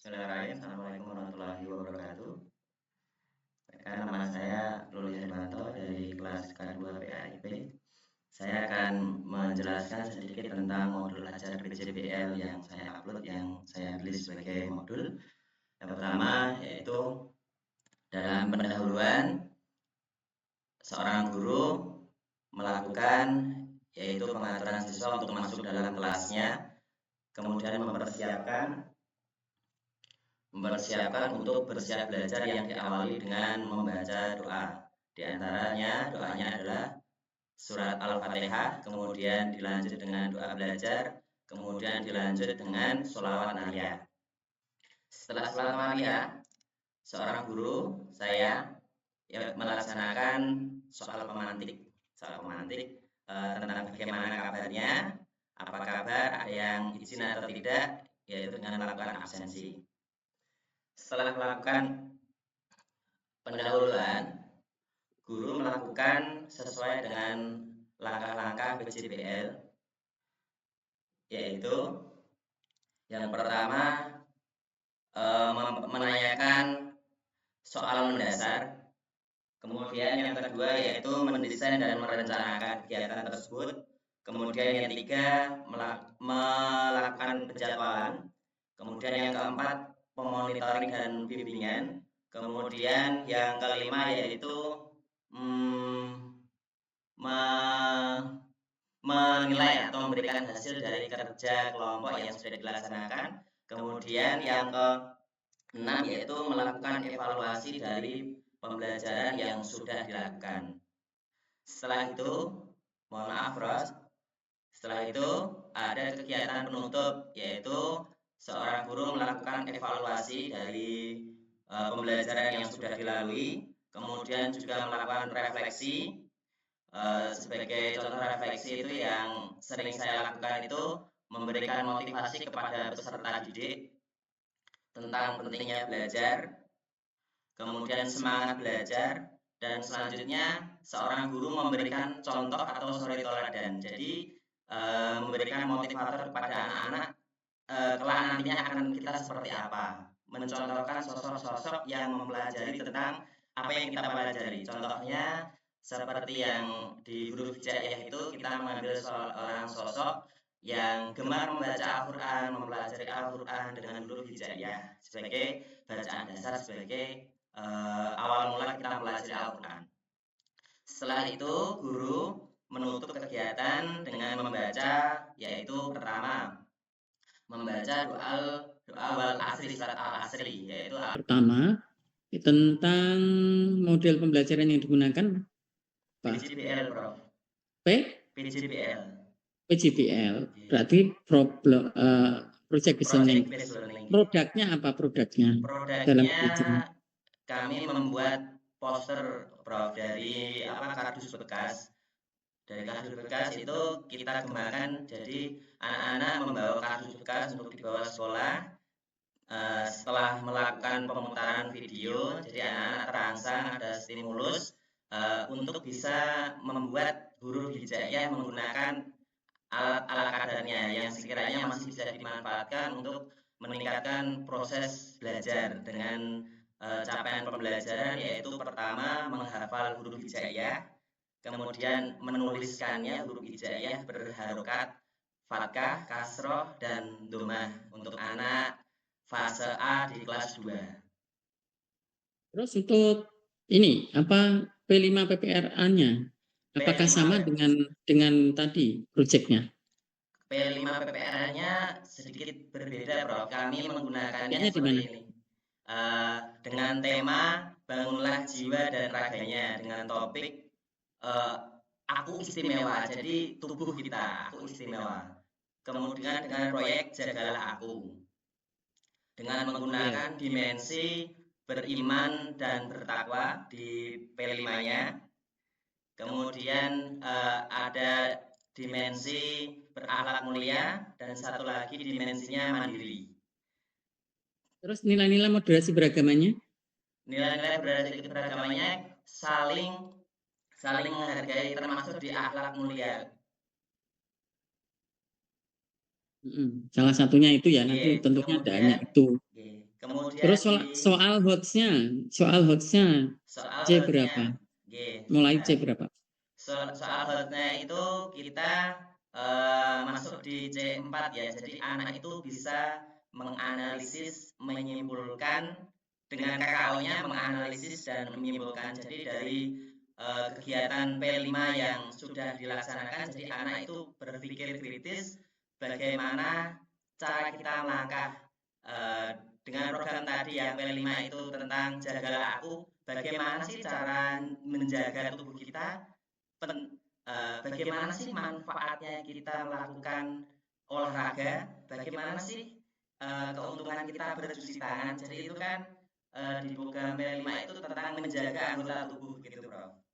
Bismillahirrahmanirrahim. Assalamualaikum warahmatullahi wabarakatuh. Nama saya Ruli Hermanto dari kelas K2 PAIP. Saya akan menjelaskan sedikit tentang modul ajar PJBL yang saya upload, yang saya tulis sebagai modul. Yang pertama yaitu dalam pendahuluan seorang guru melakukan yaitu pengaturan siswa untuk masuk dalam kelasnya, kemudian mempersiapkan untuk bersiap belajar yang diawali dengan membaca doa. Di antaranya doanya adalah surat Al-Fatihah, kemudian dilanjut dengan doa belajar, kemudian dilanjut dengan sholawat Nariyah. Setelah sholawat Nariyah, seorang guru saya melaksanakan soal pemantik tentang bagaimana kabarnya, apa kabar, ada yang izin atau tidak, yaitu dengan melakukan absensi. Setelah melakukan pendahuluan, guru melakukan sesuai dengan langkah-langkah PJBL, yaitu yang pertama menanyakan soal mendasar, kemudian yang kedua yaitu mendesain dan merencanakan kegiatan tersebut, kemudian yang ketiga melakukan penjadwalan, kemudian yang keempat memonitoring dan bimbingan, kemudian yang kelima yaitu menilai atau memberikan hasil dari kerja kelompok yang sudah dilaksanakan, kemudian yang keenam yaitu melakukan evaluasi dari pembelajaran yang sudah dilakukan. Setelah itu, mohon maaf Ros, setelah itu ada kegiatan penutup, yaitu seorang guru melakukan evaluasi dari pembelajaran yang sudah dilalui, kemudian juga melakukan refleksi. Sebagai contoh refleksi itu yang sering saya lakukan itu memberikan motivasi kepada peserta didik tentang pentingnya belajar, kemudian semangat belajar, dan selanjutnya seorang guru memberikan contoh atau suri teladan. Jadi memberikan motivator kepada anak-anak kelak nantinya akan kita seperti apa, mencontohkan sosok-sosok yang mempelajari tentang apa yang kita pelajari. Contohnya seperti yang di huruf hijaiyah itu kita mengambil seorang sosok yang gemar membaca Al-Quran, mempelajari Al-Quran dengan huruf hijaiyah sebagai bacaan dasar, sebagai awal mula kita mempelajari Al-Quran. Setelah itu guru menutup kegiatan dengan membaca, yaitu pertama membaca doa wal asri, surat al-asri, yaitu pertama tentang model pembelajaran yang digunakan PJBL, Prof. PJBL. PJBL berarti problem project based learning. Produknya apa produknya? Produknya kami membuat poster, Prof, dari kardus bekas. Dari kardus bekas itu kita kembangkan jadi anak-anak membawa kardus bekas untuk dibawa sekolah. Setelah melakukan pemutaran video, jadi anak-anak terangsang, ada stimulus untuk bisa membuat huruf hijaiyah menggunakan alat-alat kadarnya yang sekiranya masih bisa dimanfaatkan untuk meningkatkan proses belajar dengan capaian pembelajaran, yaitu pertama menghafal huruf hijaiyah, kemudian menuliskannya huruf hijaiyah berharokat fathah, kasroh, dan dhammah untuk anak fase A di kelas 2. Terus untuk ini apa P5 PPRA-nya? Apakah sama dengan tadi proyeknya? P5 PPRA-nya sedikit berbeda, Prof. Kami menggunakannya seperti ini. Dengan tema bangunlah jiwa dan raganya, dengan topik aku istimewa. Jadi tubuh kita, aku istimewa. Kemudian dengan proyek jagalah aku, dengan menggunakan dimensi beriman dan bertakwa di P5-nya. Kemudian ada dimensi berakhlak mulia, dan satu lagi dimensinya mandiri. Terus nilai-nilai moderasi beragamanya? Nilai-nilai moderasi beragamanya saling menghargai, termasuk di akhlak mulia. Salah satunya itu ya, nanti tentunya ada itu. Kemudian Terus di soal hotsnya soal C hotnya, berapa? G, Mulai sebentar. C berapa? Soal hotnya itu kita masuk di C4 ya. Jadi anak itu bisa menganalisis, menyimpulkan dengan KKO-nya menganalisis dan menyimpulkan. Jadi dari kegiatan P5 yang sudah dilaksanakan, jadi anak itu berpikir kritis bagaimana cara kita melangkah eh, dengan program tadi yang P5 itu tentang jagalah aku, bagaimana sih cara menjaga tubuh kita, bagaimana sih manfaatnya kita melakukan olahraga, bagaimana sih keuntungan kita bercuci tangan. Jadi itu kan di program P5 itu tentang menjaga anggota tubuh gitu, Bro.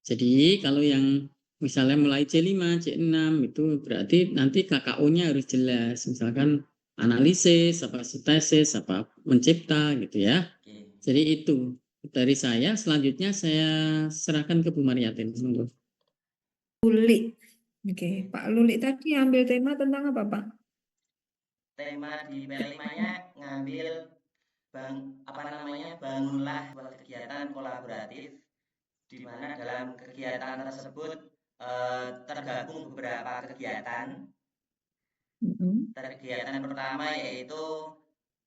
Jadi kalau yang misalnya mulai C5, C6 itu berarti nanti KKO-nya harus jelas. Misalkan analisis, apa sintesis, apa mencipta gitu ya. Oke. Jadi itu dari saya. Selanjutnya saya serahkan ke Bu Mariatin. Monggo. Lulik. Oke, Oke. Pak Lulik tadi ambil tema tentang apa, Pak? Tema di P5-nya ngambil bangunlah buat kegiatan kolaboratif, di mana dalam kegiatan tersebut tergabung beberapa kegiatan. Kegiatan pertama yaitu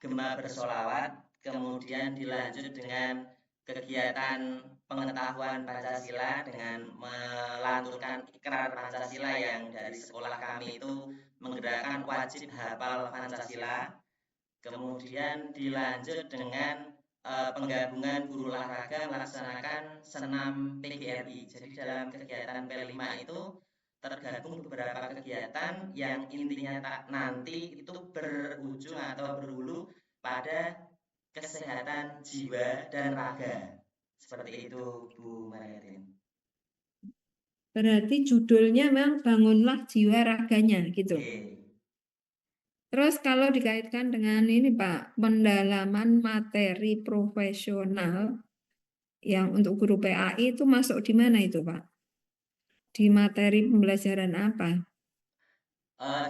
Gema Bersolawat, kemudian dilanjut dengan kegiatan pengetahuan Pancasila dengan melanturkan ikrar Pancasila yang dari sekolah kami itu menggerakkan wajib hafal Pancasila. Kemudian dilanjut dengan penggabungan guru olahraga melaksanakan senam PGRI. Jadi dalam kegiatan P5 itu tergabung beberapa kegiatan yang intinya nanti itu berujung atau berhulu pada kesehatan jiwa dan raga. Seperti itu, Bu Mariatin. Berarti judulnya memang bangunlah jiwa raganya gitu. Oke. Terus kalau dikaitkan dengan ini Pak, pendalaman materi profesional yang untuk guru PAI itu masuk di mana itu Pak? Di materi pembelajaran apa?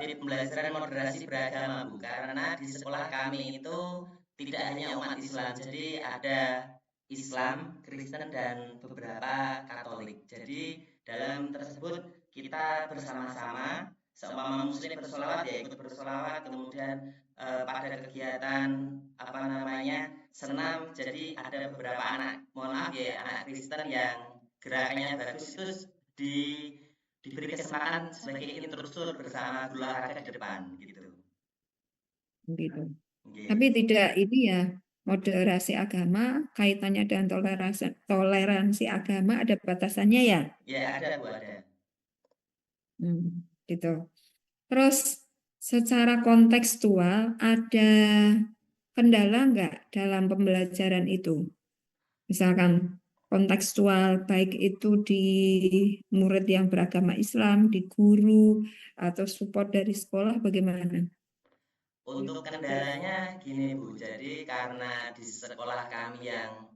Di pembelajaran moderasi beragama, Bu, karena di sekolah kami itu tidak hanya umat Islam, jadi ada Islam, Kristen, dan beberapa Katolik. Jadi dalam tersebut kita bersama-sama, seumpama Muslim bersolawat ya ikut bersolawat, kemudian pada kegiatan apa namanya senam, jadi ada beberapa anak, mohon maaf ya, anak Kristen yang gerakannya bagus itu di diberi kesempatan sebagai instruktur bersama guru olahraga di depan gitu. Gitu. Okay. Tapi tidak ini ya, moderasi agama kaitannya dengan toleransi agama ada batasannya ya? Ya ada Bu, ada. Gitu. Terus secara kontekstual ada kendala nggak dalam pembelajaran itu? Misalkan kontekstual baik itu di murid yang beragama Islam, di guru, atau support dari sekolah bagaimana? Untuk kendalanya gini Bu, jadi karena di sekolah kami yang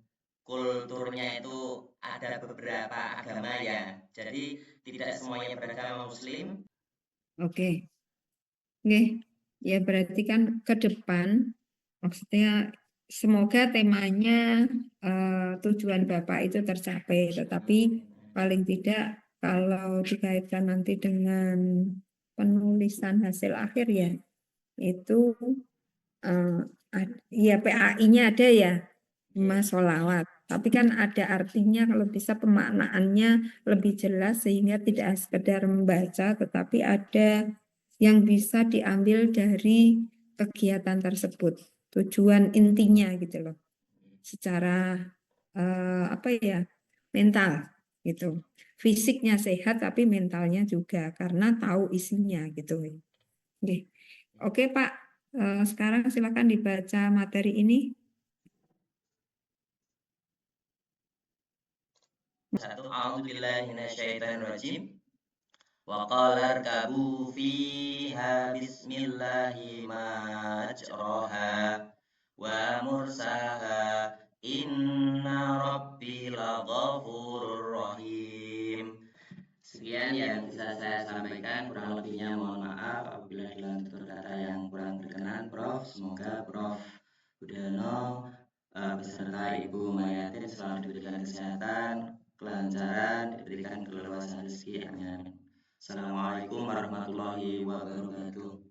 kulturnya itu ada beberapa agama ya, jadi tidak semuanya beragama Muslim. Oke. Oke. Ya berarti kan ke depan maksudnya semoga temanya tujuan Bapak itu tercapai, tetapi paling tidak kalau dikaitkan nanti dengan penulisan hasil akhir ya itu ya PAI-nya ada ya Mas Solawat, tapi kan ada artinya kalau bisa pemaknaannya lebih jelas sehingga tidak sekedar membaca tetapi ada yang bisa diambil dari kegiatan tersebut, tujuan intinya gitu loh, secara apa ya mental gitu, fisiknya sehat tapi mentalnya juga karena tahu isinya gitu. Oke Pak, sekarang silakan dibaca materi ini. Satu, a'udzubillahi minasyaitonirrajim. Wa qala irkabu fiha bismillahi majraha wa mursaha inna rabbi laghafurur rahim. Sekian yang bisa saya sampaikan, kurang lebihnya mohon maaf apabila dalam tutur kata yang kurang berkenan, Prof. Semoga Prof Budiono beserta Ibu Mayatin selalu diberikan kesehatan, kelancaran, diberikan keleluasan rezeki. Amin. Assalamualaikum warahmatullahi wabarakatuh.